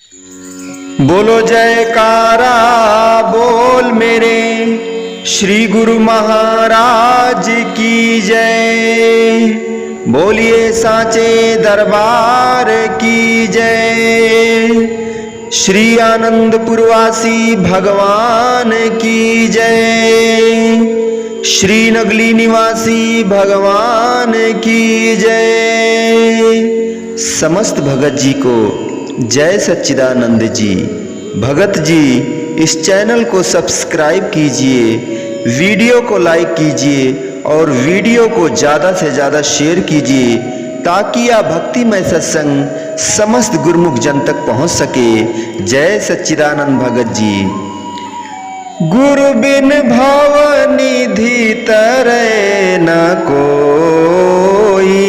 बोलो जयकारा बोल मेरे श्री गुरु महाराज की जय। बोलिए साचे दरबार की जय। श्री आनंदपुरवासी भगवान की जय। श्री नगली निवासी भगवान की जय। समस्त भगत जी को जय सच्चिदानंद जी। भगत जी इस चैनल को सब्सक्राइब कीजिए, वीडियो को लाइक कीजिए और वीडियो को ज़्यादा से ज़्यादा शेयर कीजिए ताकि यह भक्तिमय सत्संग समस्त गुरुमुख जन तक पहुंच सके। जय सच्चिदानंद भगत जी। गुरु बिन भाव निधि तरै न कोई,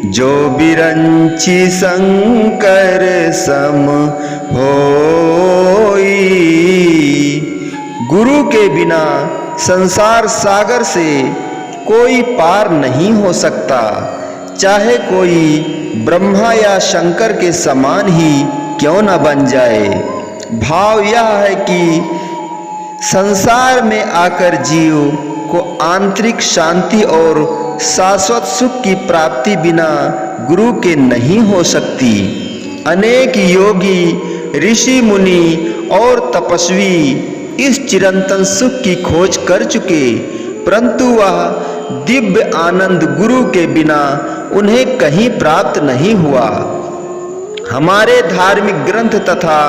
जो बिरंची शंकर सम होई। गुरु के बिना संसार सागर से कोई पार नहीं हो सकता, चाहे कोई ब्रह्मा या शंकर के समान ही क्यों न बन जाए। भाव यह है कि संसार में आकर जीव को आंतरिक शांति और शाश्वत सुख की प्राप्ति बिना गुरु के नहीं हो सकती। अनेक योगी, ऋषि मुनि और तपस्वी इस चिरंतन सुख की खोज कर चुके, परंतु वह दिव्य आनंद गुरु के बिना उन्हें कहीं प्राप्त नहीं हुआ। हमारे धार्मिक ग्रंथ तथा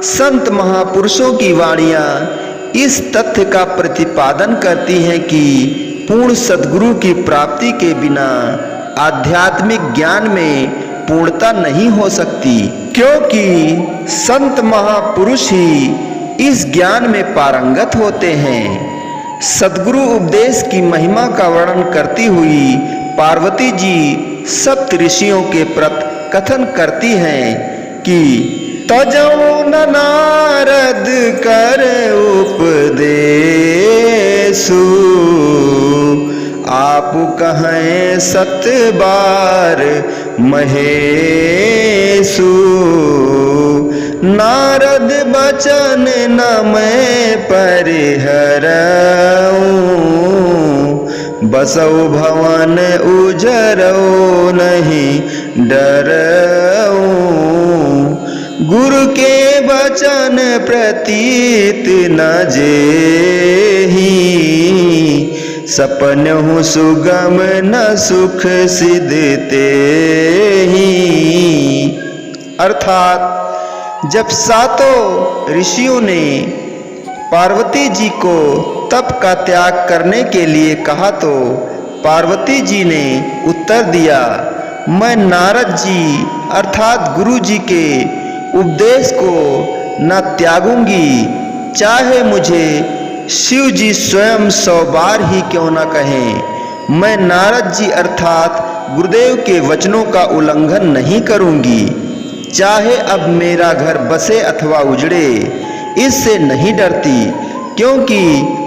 संत महापुरुषों की वाणियां इस तथ्य का प्रतिपादन करती हैं कि पूर्ण सद्गुरु की प्राप्ति के बिना आध्यात्मिक ज्ञान में पूर्णता नहीं हो सकती, क्योंकि संत महापुरुष ही इस ज्ञान में पारंगत होते हैं। सद्गुरु उपदेश की महिमा का वर्णन करती हुई पार्वती जी सप्त ऋषियों के प्रति कथन करती हैं कि तजौ न नारद कर उपदेशु, आप कहें सत बार महेशु। नारद बचन न मैं परिहरऊं, बसौ भवन उजरऊ नहीं डरऊं। गुरु के वचन प्रतीत न जेहि, सपनहु सुगम न सुख सिद्धते ही। अर्थात जब सातों ऋषियों ने पार्वती जी को तप का त्याग करने के लिए कहा तो पार्वती जी ने उत्तर दिया, मैं नारद जी अर्थात गुरु जी के उपदेश को न त्यागूंगी, चाहे मुझे शिव जी स्वयं 100 बार ही क्यों न कहें। मैं नारद जी अर्थात गुरुदेव के वचनों का उल्लंघन नहीं करूंगी, चाहे अब मेरा घर बसे अथवा उजड़े, इससे नहीं डरती, क्योंकि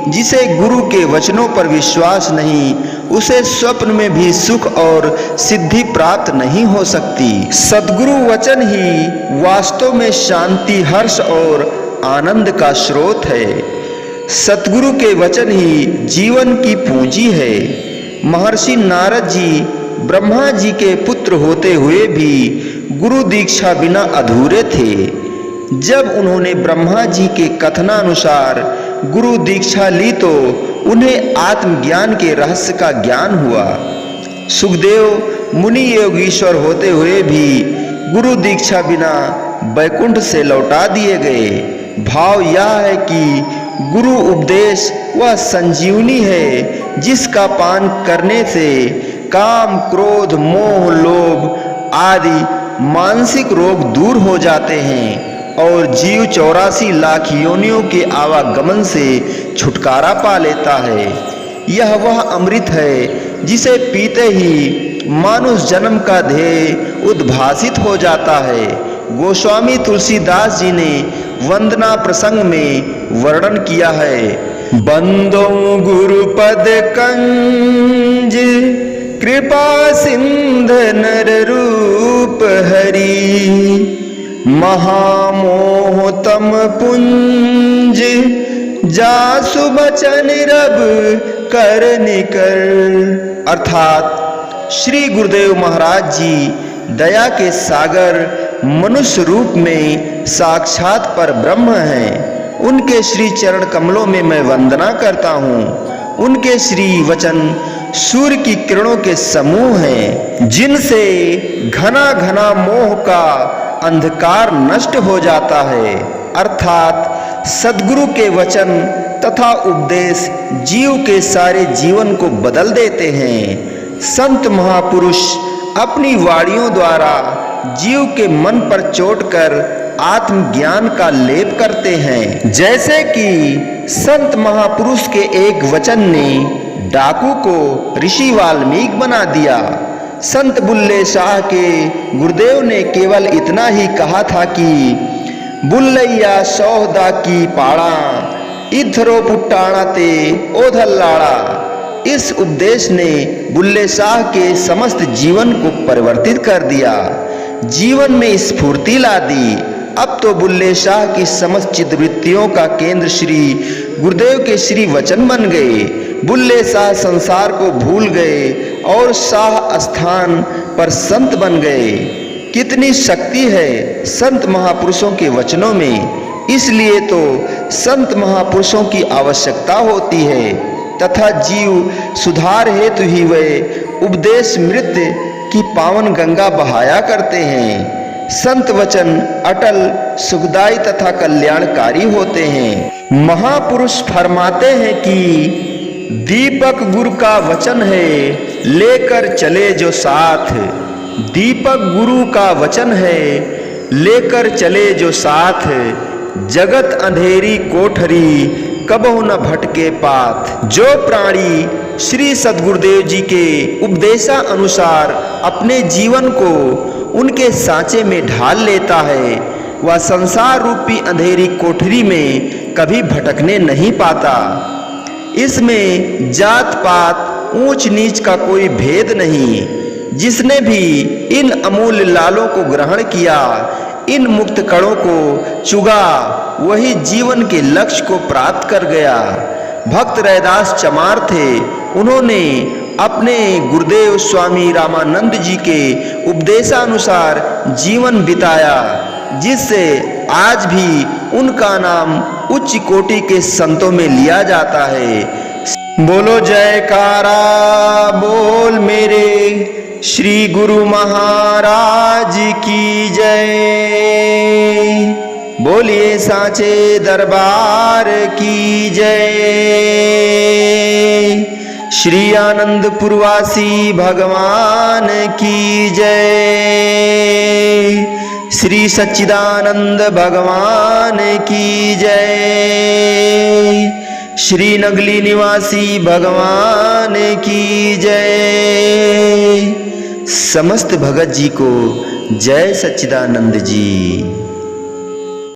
जिसे गुरु के वचनों पर विश्वास नहीं उसे स्वप्न में भी सुख और सिद्धि प्राप्त नहीं हो सकती। सद्गुरु वचन ही वास्तव में शांति, हर्ष और आनंद का स्रोत है। सतगुरु के वचन ही जीवन की पूंजी है। महर्षि नारद जी ब्रह्मा जी के पुत्र होते हुए भी गुरु दीक्षा बिना अधूरे थे। जब उन्होंने ब्रह्मा जी के कथनानुसार गुरु दीक्षा ली तो उन्हें आत्मज्ञान के रहस्य का ज्ञान हुआ। सुखदेव मुनि योगीश्वर होते हुए भी गुरु दीक्षा बिना वैकुंठ से लौटा दिए गए। भाव यह है कि गुरु उपदेश वह संजीवनी है जिसका पान करने से काम, क्रोध, मोह, लोभ आदि मानसिक रोग दूर हो जाते हैं और जीव 84 लाख योनियों के आवागमन से छुटकारा पा लेता है। यह वह अमृत है जिसे पीते ही मानुष जन्म का ध्येय उद्भासित हो जाता है। गोस्वामी तुलसीदास जी ने वंदना प्रसंग में वर्णन किया है, बंदो गुरुपद कंज कृपा सिंध नर रूप हरि, महामोह तम पुंज जासु बचन रब कर निकर। अर्थात श्री गुरुदेव महाराज जी दया के सागर मनुष्य रूप में साक्षात पर ब्रह्म हैं। उनके श्री चरण कमलों में मैं वंदना करता हूँ। उनके श्री वचन सूर्य की किरणों के समूह हैं, जिनसे घना घना मोह का अंधकार नष्ट हो जाता है। अर्थात सद्गुरु के वचन तथा उपदेश जीव के सारे जीवन को बदल देते हैं। संत महापुरुष अपनी वाणियों द्वारा जीव के मन पर चोट कर आत्मज्ञान का लेप करते हैं। जैसे कि संत महापुरुष के एक वचन ने डाकू को ऋषि वाल्मीकि बना दिया। संत बुल्ले शाह के गुरुदेव ने केवल इतना ही कहा था कि बुल्लैया सौदा की पाड़ा इधरो पुट्टाणा ते ओधल्लाड़ा। इस उपदेश ने बुल्ले शाह के समस्त जीवन को परिवर्तित कर दिया, जीवन में स्फूर्ति ला दी। अब तो बुल्ले शाह की समस्त चित्तवृत्तियों का केंद्र श्री गुरुदेव के श्री वचन बन गए। बुल्ले शाह संसार को भूल गए और शाह स्थान पर संत बन गए। कितनी शक्ति है संत महापुरुषों के वचनों में। इसलिए तो संत महापुरुषों की आवश्यकता होती है तथा जीव सुधार हेतु ही वे उपदेश मृत की पावन गंगा बहाया करते हैं। संत वचन अटल सुखदायी तथा कल्याणकारी होते हैं। महापुरुष फरमाते हैं कि दीपक गुरु का वचन है लेकर चले जो साथ। दीपक गुरु का वचन है लेकर चले जो साथ। जगत अंधेरी कोठरी कबहु न भटके पाथ। जो प्राणी श्री सद्गुरुदेव जी के उपदेशा अनुसार अपने जीवन को उनके सांचे में ढाल लेता है, वह संसार रूपी अंधेरी कोठरी में कभी भटकने नहीं पाता। इसमें जात पात ऊंच नीच का कोई भेद नहीं। जिसने भी इन अमूल्य लालों को ग्रहण किया, इन मुक्त कणों को चुगा, वही जीवन के लक्ष्य को प्राप्त कर गया। भक्त रैदास चमार थे। उन्होंने अपने गुरुदेव स्वामी रामानंद जी के उपदेशानुसार जीवन बिताया, जिससे आज भी उनका नाम उच्च कोटि के संतों में लिया जाता है। बोलो जयकारा बोल मेरे श्री गुरु महाराज की जय। बोलिए सांचे दरबार की जय। श्री आनंदपुरवासी भगवान की जय। श्री सच्चिदानंद भगवान की जय। श्री नगली निवासी भगवान की जय। समस्त भगत जी को जय सच्चिदानंद जी।